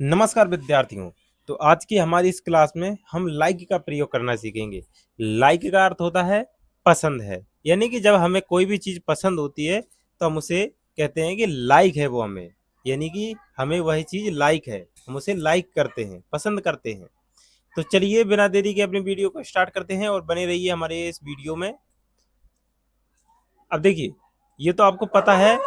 नमस्कार विद्यार्थियों। तो आज की हमारी इस क्लास में हम लाइक का प्रयोग करना सीखेंगे। लाइक का अर्थ होता है पसंद है, यानी कि जब हमें कोई भी चीज़ पसंद होती है तो हम उसे कहते हैं कि लाइक है वो हमें, यानी कि हमें वही चीज़ लाइक है, हम उसे लाइक करते हैं, पसंद करते हैं। तो चलिए बिना देरी के अपनी वीडियो को स्टार्ट करते हैं और बने रहिए हमारे इस वीडियो में। अब देखिए, ये तो आपको पता है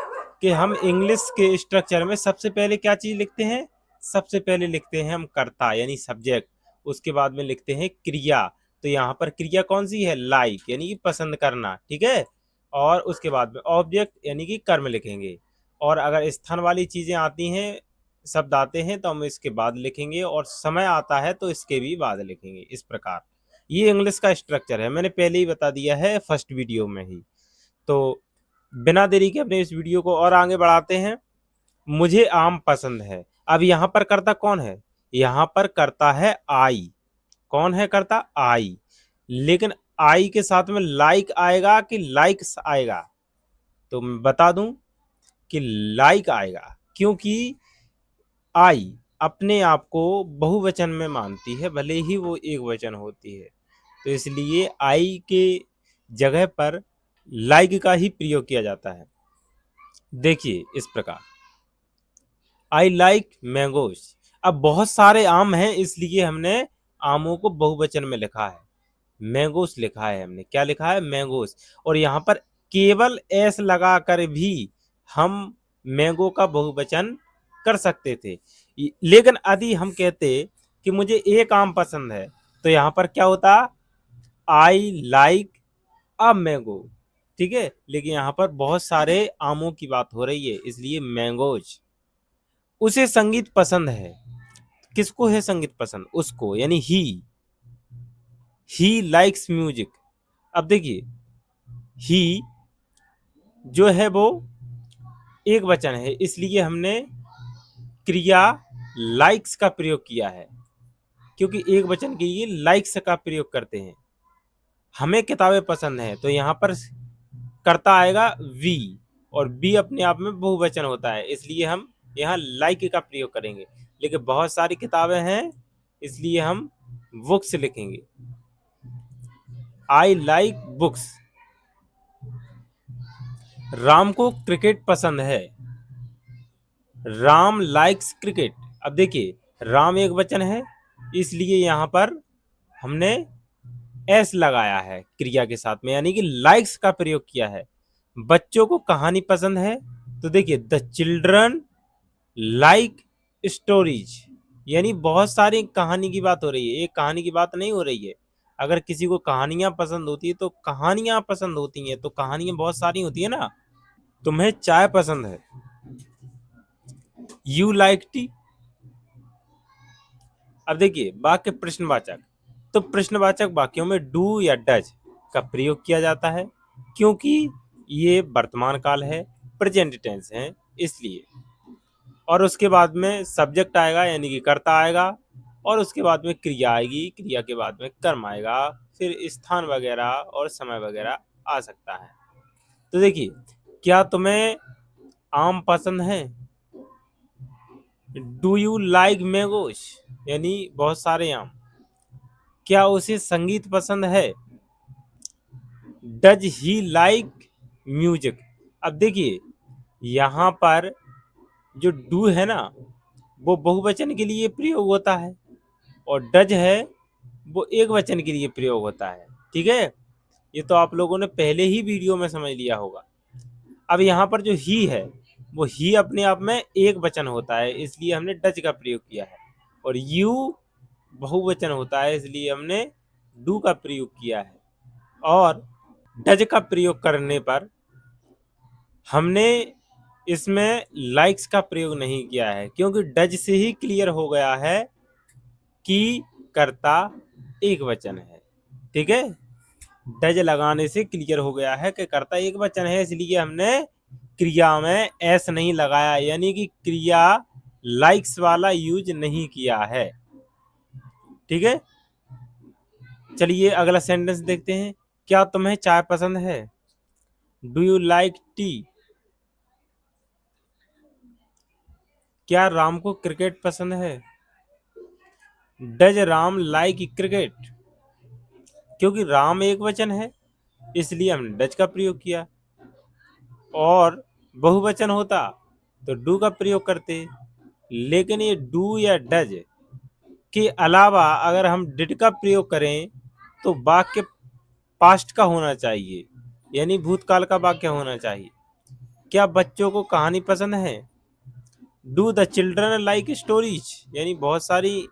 कि हम इंग्लिश के स्ट्रक्चर में सबसे पहले क्या चीज लिखते हैं। सबसे पहले लिखते हैं हम कर्ता यानी सब्जेक्ट, उसके बाद में लिखते हैं क्रिया। तो यहाँ पर क्रिया कौन सी है, लाइक यानी कि पसंद करना, ठीक है। और उसके बाद में ऑब्जेक्ट यानी कि कर्म लिखेंगे। और अगर स्थान वाली चीजें आती हैं, शब्द आते हैं, तो हम इसके बाद लिखेंगे, और समय आता है तो इसके भी बाद लिखेंगे। इस प्रकार ये इंग्लिश का स्ट्रक्चर है, मैंने पहले ही बता दिया है फर्स्ट वीडियो में ही। तो बिना देरी के अपने इस वीडियो को और आगे बढ़ाते हैं। मुझे आम पसंद है। अब यहाँ पर करता कौन है, यहाँ पर करता है आई। कौन है करता, आई। लेकिन आई के साथ में लाइक आएगा कि लाइक्स आएगा, तो मैं बता दूं कि लाइक आएगा, क्योंकि आई अपने आप को बहुवचन में मानती है, भले ही वो एक वचन होती है। तो इसलिए आई के जगह पर लाइक का ही प्रयोग किया जाता है। देखिए इस प्रकार, आई लाइक मैंगोज। अब बहुत सारे आम हैं, इसलिए हमने आमों को बहुवचन में लिखा है, मैंगोस लिखा है हमने। क्या लिखा है, मैंगोस। और यहाँ पर केवल एस लगा कर भी हम मैंगो का बहुवचन कर सकते थे। लेकिन यदि हम कहते कि मुझे एक आम पसंद है, तो यहाँ पर क्या होता, आई लाइक अ मैंगो, ठीक है। लेकिन यहाँ पर बहुत सारे आमों की बात हो रही है, इसलिए मैंगोज। उसे संगीत पसंद है। किसको है संगीत पसंद, उसको, यानी ही लाइक्स म्यूजिक। अब देखिए, ही जो है वो एक वचन है, इसलिए हमने क्रिया लाइक्स का प्रयोग किया है, क्योंकि एक वचन के लिए लाइक्स का प्रयोग करते हैं। हमें किताबें पसंद हैं, तो यहाँ पर करता आएगा वी, और बी अपने आप में बहुवचन होता है, इसलिए हम यहाँ लाइक का प्रयोग करेंगे। लेकिन बहुत सारी किताबें हैं, इसलिए हम बुक्स लिखेंगे, आई लाइक बुक्स। राम को क्रिकेट पसंद है। Ram likes cricket. अब देखिए, राम एक वचन है, इसलिए यहाँ पर हमने एस लगाया है क्रिया के साथ में, यानी कि लाइक्स का प्रयोग किया है। बच्चों को कहानी पसंद है, तो देखिए द चिल्ड्रन लाइक स्टोरीज, यानी बहुत सारी कहानी की बात हो रही है, एक कहानी की बात नहीं हो रही है। अगर किसी को कहानियां पसंद होती है तो कहानियां पसंद होती हैं, तो कहानियां बहुत सारी होती है ना। तुम्हें चाय पसंद है, यू लाइक टी। अब देखिए वाक्य प्रश्नवाचक, तो प्रश्नवाचक वाक्यों में डू या डज का प्रयोग किया जाता है, क्योंकि ये वर्तमान काल है, प्रेजेंट टेंस है, इसलिए। और उसके बाद में सब्जेक्ट आएगा यानी कि कर्ता आएगा, और उसके बाद में क्रिया आएगी, क्रिया के बाद में कर्म आएगा, फिर स्थान वगैरह और समय वगैरह आ सकता है। तो देखिए, क्या तुम्हें आम पसंद है, डू यू लाइक मैंगोज, यानी बहुत सारे आम। क्या उसे संगीत पसंद है, डज ही लाइक म्यूजिक। अब देखिए, यहाँ पर जो डू है ना, वो बहुवचन के लिए प्रयोग होता है, और डज है वो एक वचन के लिए प्रयोग होता है, ठीक है। ये तो आप लोगों ने पहले ही वीडियो में समझ लिया होगा। अब यहाँ पर जो ही है, वो ही अपने आप में एक वचन होता है, इसलिए हमने डज का प्रयोग किया है। और यू बहुवचन होता है, इसलिए हमने डू का प्रयोग किया है। और डज का प्रयोग करने पर हमने इसमें लाइक्स का प्रयोग नहीं किया है, क्योंकि डज से ही क्लियर हो गया है कि कर्ता एक वचन है, ठीक है। डज लगाने से क्लियर हो गया है कि कर्ता एक वचन है, इसलिए हमने क्रिया में एस नहीं लगाया, यानी कि क्रिया लाइक्स वाला यूज नहीं किया है, ठीक है। चलिए अगला सेंटेंस देखते हैं। क्या तुम्हें चाय पसंद है, डू यू लाइक टी। क्या राम को क्रिकेट पसंद है? Does Ram like cricket? क्योंकि राम एक वचन है इसलिए हमने डज का प्रयोग किया, और बहुवचन होता तो डू का प्रयोग करते। लेकिन ये डू या डज के अलावा अगर हम डिड का प्रयोग करें तो वाक्य पास्ट का होना चाहिए, यानी भूतकाल का वाक्य होना चाहिए। क्या बच्चों को कहानी पसंद है? Do the children like stories, यानी बहुत सारी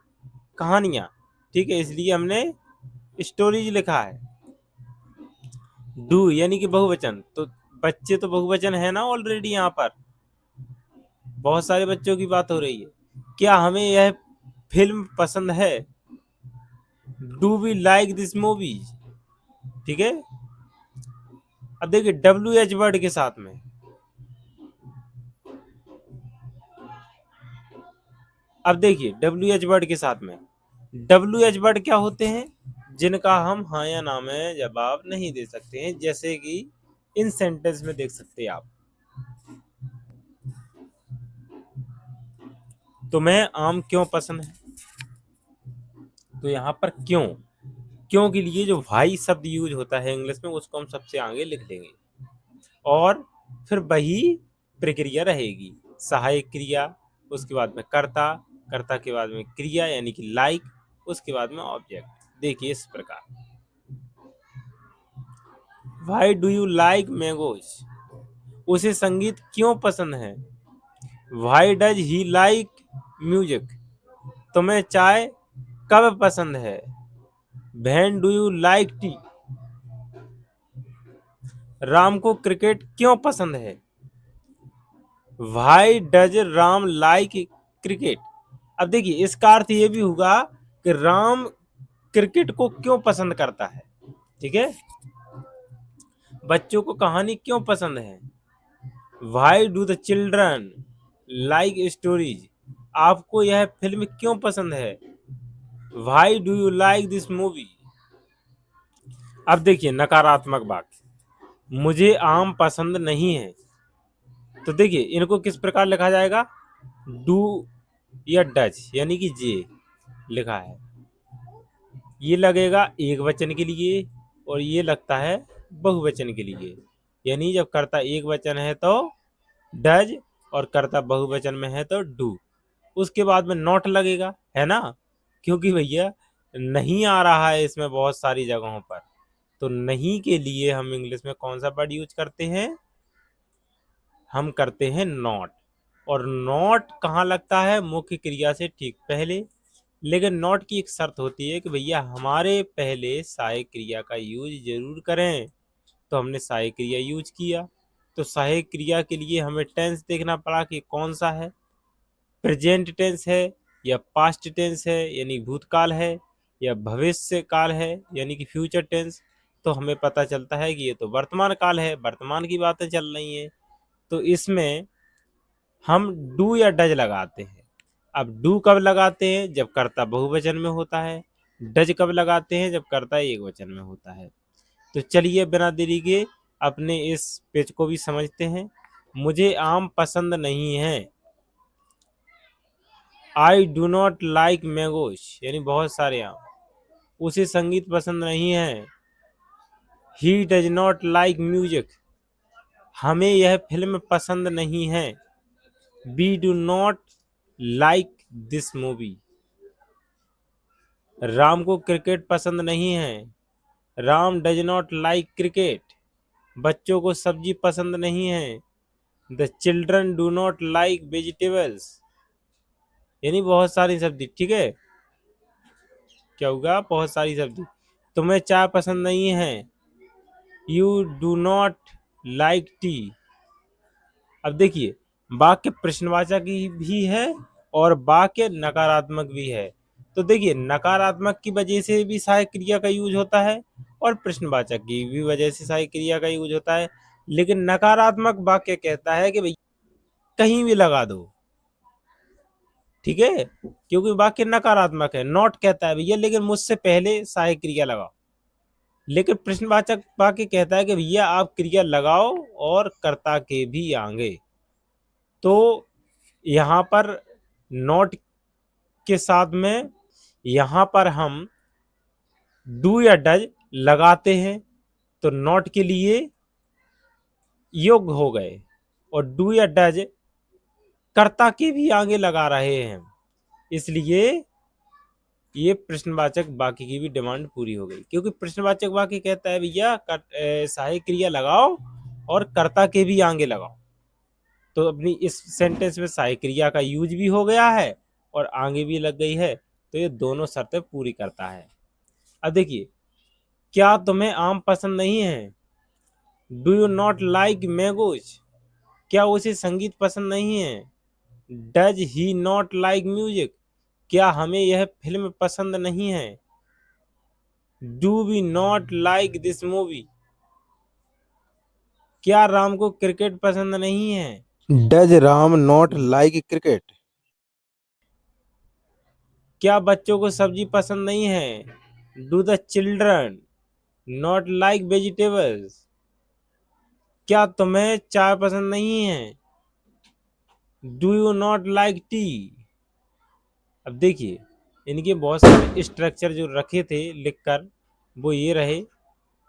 कहानियां। ठीक है, इसलिए हमने स्टोरीज लिखा है। डू यानी कि बहुवचन, तो बच्चे तो बहुवचन है ना ऑलरेडी, यहाँ पर बहुत सारे बच्चों की बात हो रही है। क्या हमें यह फिल्म पसंद है? Do we like this movie? ठीक है, अब देखिए WH वर्ड के साथ में, अब देखिए WH वर्ड के साथ में, WH वर्ड क्या होते हैं? जिनका हम हाँ या ना में जवाब नहीं दे सकते हैं, जैसे कि इन सेंटेंस में देख सकते हैं आप। तुम्हें आम क्यों पसंद है? तो यहाँ पर क्यों, क्यों के लिए जो भाई शब्द यूज होता है इंग्लिश में, उसको हम सबसे आगे लिख देंगे, और फिर वही प्रक्रिया रहेगी। सहायक क्रिया, उसके बाद में कर्ता, कर्ता के बाद में क्रिया यानी कि लाइक, उसके बाद में ऑब्जेक्ट। देखिए इस प्रकार, why do you like mangoes? उसे संगीत क्यों पसंद है? Why does he like music? तुम्हें चाय कब पसंद है? When do you like T? Ram को क्रिकेट क्यों पसंद है? Why does Ram like cricket? अब देखिए इसका अर्थ ये भी होगा कि राम क्रिकेट को क्यों पसंद करता है। ठीक है, बच्चों को कहानी क्यों पसंद है? Why do the children like stories? आपको यह फिल्म क्यों पसंद है? Why do you like this movie? अब देखिए नकारात्मक वाक्य, मुझे आम पसंद नहीं है। तो देखिए इनको किस प्रकार लिखा जाएगा? डू या डज यानी कि जे लिखा है, ये लगेगा एक वचन के लिए और ये लगता है बहुवचन के लिए। यानी जब कर्ता एक वचन है तो डज, और कर्ता बहुवचन में है तो डू। उसके बाद में नॉट लगेगा, है ना, क्योंकि भैया नहीं आ रहा है इसमें बहुत सारी जगहों पर। तो नहीं के लिए हम इंग्लिश में कौन सा वर्ड यूज करते हैं? हम करते हैं नॉट। और नॉट कहाँ लगता है? मुख्य क्रिया से ठीक पहले। लेकिन नॉट की एक शर्त होती है कि भैया हमारे पहले सहायक क्रिया का यूज जरूर करें। तो हमने सहायक क्रिया यूज किया, तो सहायक क्रिया के लिए हमें टेंस देखना पड़ा कि कौन सा है, प्रेजेंट टेंस है या पास्ट टेंस है यानी भूतकाल है, या भविष्य काल है यानी कि फ्यूचर टेंस। तो हमें पता चलता है कि ये तो वर्तमान काल है, वर्तमान की बातें चल रही हैं। तो इसमें हम डू या डज लगाते हैं। अब डू कब लगाते हैं? जब कर्ता बहुवचन में होता है। डज कब लगाते हैं? जब कर्ता एक वचन में होता है। तो चलिए बिना देरी के अपने इस पेज को भी समझते हैं। मुझे आम पसंद नहीं है। I do not like mangoes यानी बहुत सारे आम। उसे संगीत पसंद नहीं है। He does not like music, हमें यह फिल्म पसंद नहीं है। We do not like this movie, Ram को क्रिकेट पसंद नहीं है। Ram does not like cricket, बच्चों को सब्जी पसंद नहीं है। The children do not like vegetables, यानी बहुत सारी सब्जी। ठीक है, क्या होगा? बहुत सारी सब्जी। तुम्हें चाय पसंद नहीं है। You do not like tea. अब देखिए वाक्य प्रश्नवाचक भी है और वाक्य नकारात्मक भी है। तो देखिए नकारात्मक की वजह से भी सहायक क्रिया का यूज होता है और प्रश्नवाचक की भी वजह से सहायक क्रिया का यूज होता है। लेकिन नकारात्मक वाक्य कहता है कि भाई कहीं भी लगा दो। ठीक है, क्योंकि वाक्य नकारात्मक है। नॉट कहता है भैया लेकिन मुझसे पहले सहायक क्रिया लगाओ। लेकिन प्रश्नवाचक वाक्य कहता है कि भैया आप क्रिया लगाओ और कर्ता के भी आगे। तो यहाँ पर नॉट के साथ में यहाँ पर हम डू या डज लगाते हैं तो नॉट के लिए योग्य हो गए, और डू या डज कर्ता के भी आगे लगा रहे हैं, इसलिए ये प्रश्नवाचक वाक्य की भी डिमांड पूरी हो गई। क्योंकि प्रश्नवाचक वाक्य कहता है भैया सहायक क्रिया लगाओ और कर्ता के भी आगे लगाओ, तो अपनी इस सेंटेंस में सहायक क्रिया का यूज भी हो गया है और आगे भी लग गई है, तो ये दोनों शर्तें पूरी करता है। अब देखिए, क्या तुम्हें आम पसंद नहीं है? Do you not like mangoes? क्या उसे संगीत पसंद नहीं है? Does he not like music? क्या हमें यह फिल्म पसंद नहीं है? Do we not like this movie? क्या राम को क्रिकेट पसंद नहीं है? Does Ram not like cricket? क्या बच्चों को सब्जी पसंद नहीं है? Do the children not like vegetables? क्या तुम्हें चाय पसंद नहीं है? Do you not like tea? अब देखिए, इनके बहुत सारे स्ट्रक्चर जो रखे थे लिखकर वो ये रहे।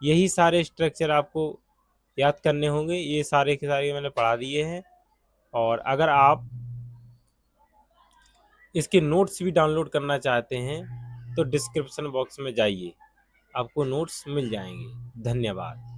यही सारे स्ट्रक्चर आपको याद करने होंगे, ये सारे के सारे मैंने पढ़ा दिए हैं। और अगर आप इसके नोट्स भी डाउनलोड करना चाहते हैं तो डिस्क्रिप्शन बॉक्स में जाइए, आपको नोट्स मिल जाएंगे। धन्यवाद।